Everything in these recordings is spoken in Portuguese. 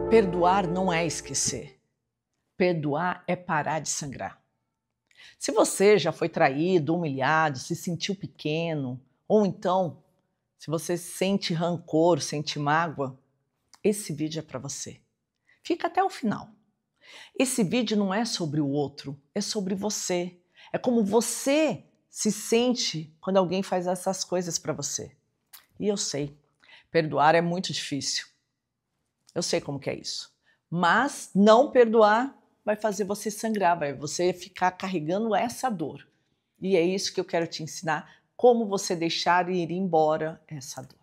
Perdoar não é esquecer. Perdoar é parar de sangrar. Se você já foi traído, humilhado, se sentiu pequeno, ou então, se você sente rancor, sente mágoa, esse vídeo é para você. Fica até o final. Esse vídeo não é sobre o outro, é sobre você. É como você se sente quando alguém faz essas coisas para você. E eu sei, perdoar é muito difícil. Eu sei como que é isso. Mas não perdoar vai fazer você sangrar, vai você ficar carregando essa dor. E é isso que eu quero te ensinar, como você deixar ir embora essa dor.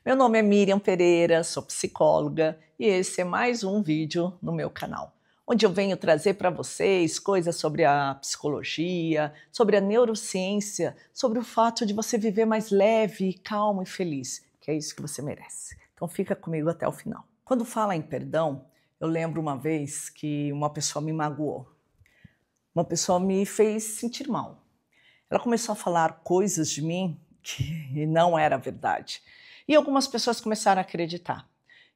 Meu nome é Miriam Pereira, sou psicóloga e esse é mais um vídeo no meu canal, onde eu venho trazer para vocês coisas sobre a psicologia, sobre a neurociência, sobre o fato de você viver mais leve, calmo e feliz, que é isso que você merece. Então fica comigo até o final. Quando fala em perdão, eu lembro uma vez que uma pessoa me magoou. Uma pessoa me fez sentir mal. Ela começou a falar coisas de mim que não era verdade. E algumas pessoas começaram a acreditar.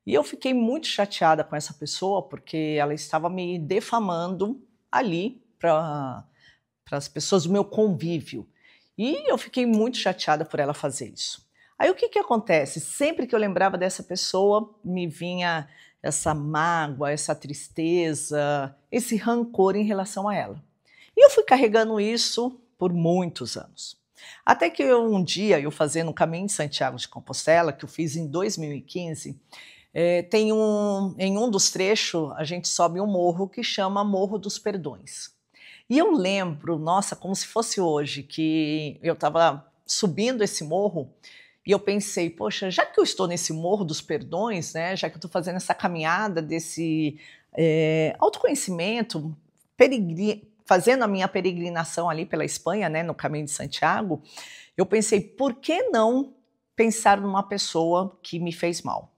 E eu fiquei muito chateada com essa pessoa porque ela estava me defamando ali para as pessoas do meu convívio. E eu fiquei muito chateada por ela fazer isso. Aí o que acontece? Sempre que eu lembrava dessa pessoa, me vinha essa mágoa, essa tristeza, esse rancor em relação a ela. E eu fui carregando isso por muitos anos. Até que um dia, eu fazendo o Caminho de Santiago de Compostela, que eu fiz em 2015, em um dos trechos, a gente sobe um morro que chama Morro dos Perdões. E eu lembro, nossa, como se fosse hoje, que eu estava subindo esse morro e eu pensei, poxa, já que eu estou nesse Morro dos Perdões, né, já que eu estou fazendo essa caminhada desse autoconhecimento, fazendo a minha peregrinação ali pela Espanha, né, no Caminho de Santiago, eu pensei, por que não pensar numa pessoa que me fez mal?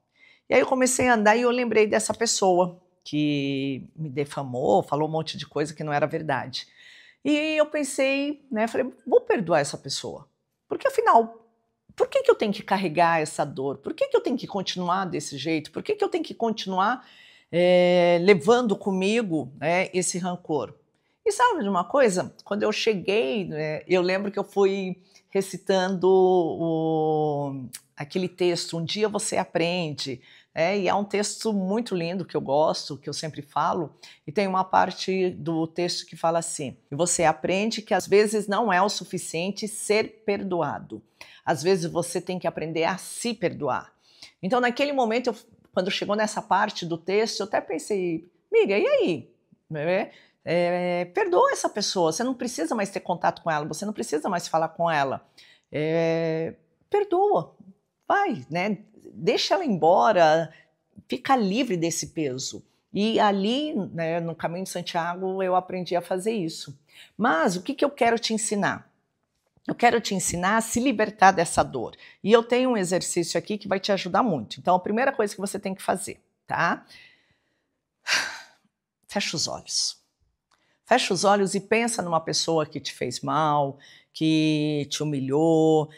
E aí eu comecei a andar e eu lembrei dessa pessoa que me defamou, falou um monte de coisa que não era verdade. E eu pensei, né, falei, vou perdoar essa pessoa. Porque afinal, por que eu tenho que carregar essa dor? Por que eu tenho que continuar desse jeito? Por que eu tenho que continuar levando comigo, né, esse rancor? E sabe de uma coisa? Quando eu cheguei, né, eu lembro que eu fui recitando aquele texto, Um Dia Você Aprende, e é um texto muito lindo que eu gosto, que eu sempre falo, e tem uma parte do texto que fala assim, e você aprende que às vezes não é o suficiente ser perdoado, às vezes você tem que aprender a se perdoar. Então naquele momento, quando chegou nessa parte do texto, eu até pensei, Miriam, e aí? Perdoa essa pessoa, você não precisa mais ter contato com ela, você não precisa mais falar com ela, perdoa, vai, né? Deixa ela embora, fica livre desse peso. E ali, né, no Caminho de Santiago, eu aprendi a fazer isso. Mas o que eu quero te ensinar? Eu quero te ensinar a se libertar dessa dor. E eu tenho um exercício aqui que vai te ajudar muito. Então, a primeira coisa que você tem que fazer, tá? Fecha os olhos. Fecha os olhos e pensa numa pessoa que te fez mal, que te humilhou,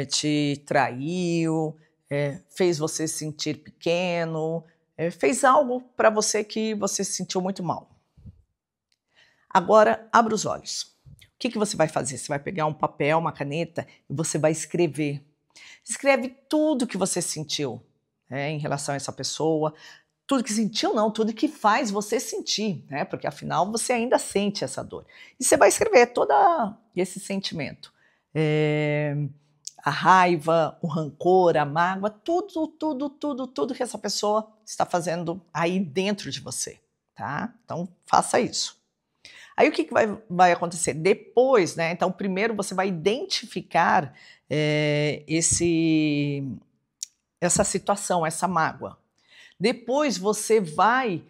te traiu, fez você se sentir pequeno, fez algo para você que você se sentiu muito mal. Agora, abra os olhos. O que você vai fazer? Você vai pegar um papel, uma caneta e você vai escrever. Escreve tudo que você sentiu em relação a essa pessoa. Tudo que sentiu não, tudo que faz você sentir, né? Porque afinal você ainda sente essa dor. E você vai escrever todo esse sentimento. A raiva, o rancor, a mágoa, tudo que essa pessoa está fazendo aí dentro de você, tá? Então faça isso. Aí o que vai acontecer? Depois, né? Então primeiro você vai identificar essa situação, essa mágoa. Depois você vai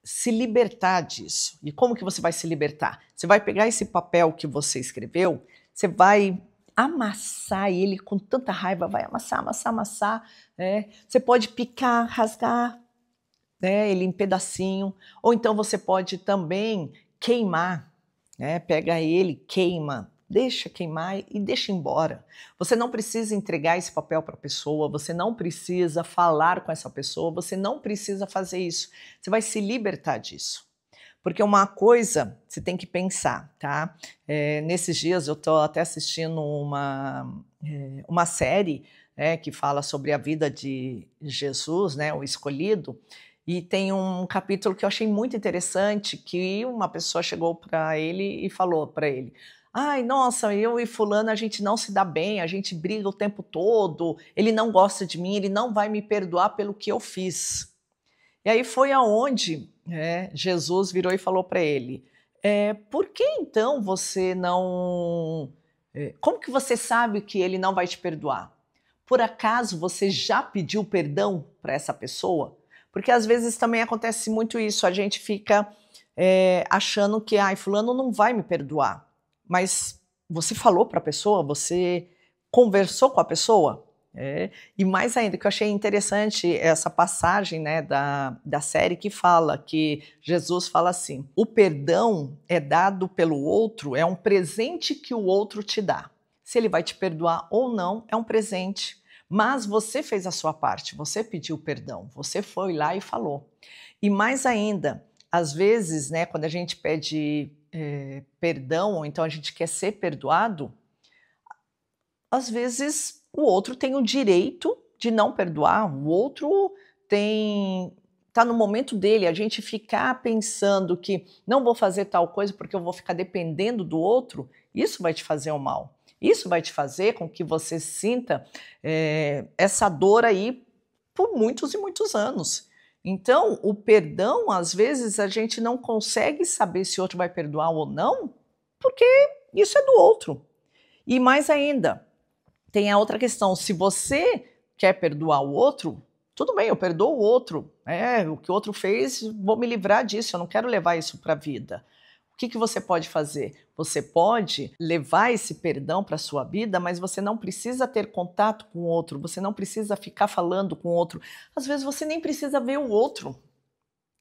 se libertar disso. E como que você vai se libertar? Você vai pegar esse papel que você escreveu, você vai amassar ele com tanta raiva, vai amassar. Você pode picar, rasgar ele em pedacinho, ou então você pode também queimar, pega ele, queima, deixa queimar e deixa embora. Você não precisa entregar esse papel para a pessoa, você não precisa falar com essa pessoa, você não precisa fazer isso. Você vai se libertar disso. Porque uma coisa você tem que pensar, tá? Nesses dias eu estou até assistindo uma série que fala sobre a vida de Jesus, né, o escolhido, e tem um capítulo que eu achei muito interessante, que uma pessoa chegou para ele e falou para ele: ai, nossa, eu e fulano a gente não se dá bem, a gente briga o tempo todo, ele não gosta de mim, ele não vai me perdoar pelo que eu fiz. E aí foi aonde Jesus virou e falou para ele: por que então você não... como que você sabe que ele não vai te perdoar? Por acaso você já pediu perdão para essa pessoa? Porque às vezes também acontece muito isso, a gente fica achando que fulano não vai me perdoar. Mas você falou para a pessoa? Você conversou com a pessoa? E mais ainda, que eu achei interessante essa passagem da série que fala que Jesus fala assim: o perdão é dado pelo outro, é um presente que o outro te dá. Se ele vai te perdoar ou não, é um presente. Mas você fez a sua parte, você pediu perdão, você foi lá e falou. E mais ainda, às vezes, quando a gente pede perdão, ou então a gente quer ser perdoado, às vezes o outro tem o direito de não perdoar, o outro está no momento dele. A gente ficar pensando que não vou fazer tal coisa porque eu vou ficar dependendo do outro, isso vai te fazer o mal. Isso vai te fazer com que você sinta essa dor aí por muitos e muitos anos. Então, o perdão, às vezes, a gente não consegue saber se o outro vai perdoar ou não, porque isso é do outro. E mais ainda, tem a outra questão: se você quer perdoar o outro, tudo bem, eu perdoo o outro. O que o outro fez, vou me livrar disso, eu não quero levar isso para a vida. O que você pode fazer? Você pode levar esse perdão para a sua vida, mas você não precisa ter contato com o outro, você não precisa ficar falando com o outro. Às vezes você nem precisa ver o outro.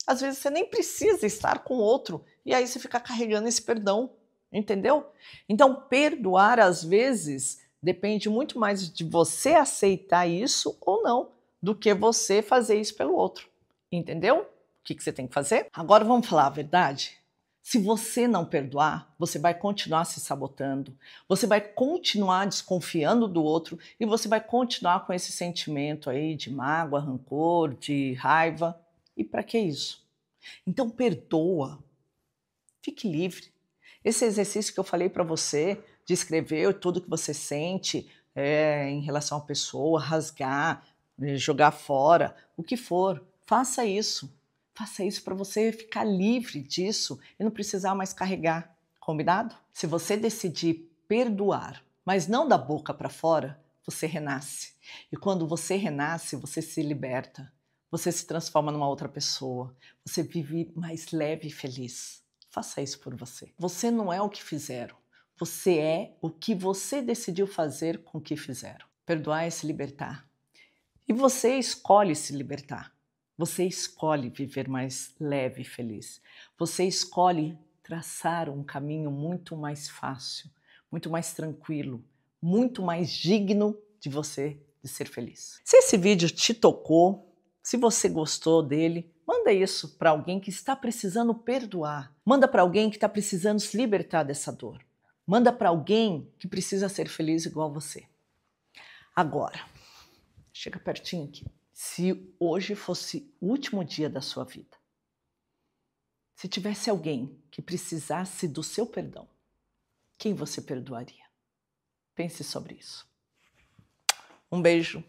Às vezes você nem precisa estar com o outro. E aí você fica carregando esse perdão, entendeu? Então, perdoar, às vezes, depende muito mais de você aceitar isso ou não, do que você fazer isso pelo outro. Entendeu? O que você tem que fazer? Agora vamos falar a verdade? Se você não perdoar, você vai continuar se sabotando, você vai continuar desconfiando do outro e você vai continuar com esse sentimento aí de mágoa, rancor, de raiva. E para que isso? Então perdoa, fique livre. Esse exercício que eu falei para você, de escrever tudo que você sente em relação à pessoa, rasgar, jogar fora, o que for, faça isso. Faça isso para você ficar livre disso e não precisar mais carregar, combinado? Se você decidir perdoar, mas não da boca para fora, você renasce. E quando você renasce, você se liberta. Você se transforma numa outra pessoa. Você vive mais leve e feliz. Faça isso por você. Você não é o que fizeram. Você é o que você decidiu fazer com o que fizeram. Perdoar é se libertar. E você escolhe se libertar. Você escolhe viver mais leve e feliz. Você escolhe traçar um caminho muito mais fácil, muito mais tranquilo, muito mais digno de você de ser feliz. Se esse vídeo te tocou, se você gostou dele, manda isso para alguém que está precisando perdoar. Manda para alguém que está precisando se libertar dessa dor. Manda para alguém que precisa ser feliz igual você. Agora, chega pertinho aqui. Se hoje fosse o último dia da sua vida, se tivesse alguém que precisasse do seu perdão, quem você perdoaria? Pense sobre isso. Um beijo.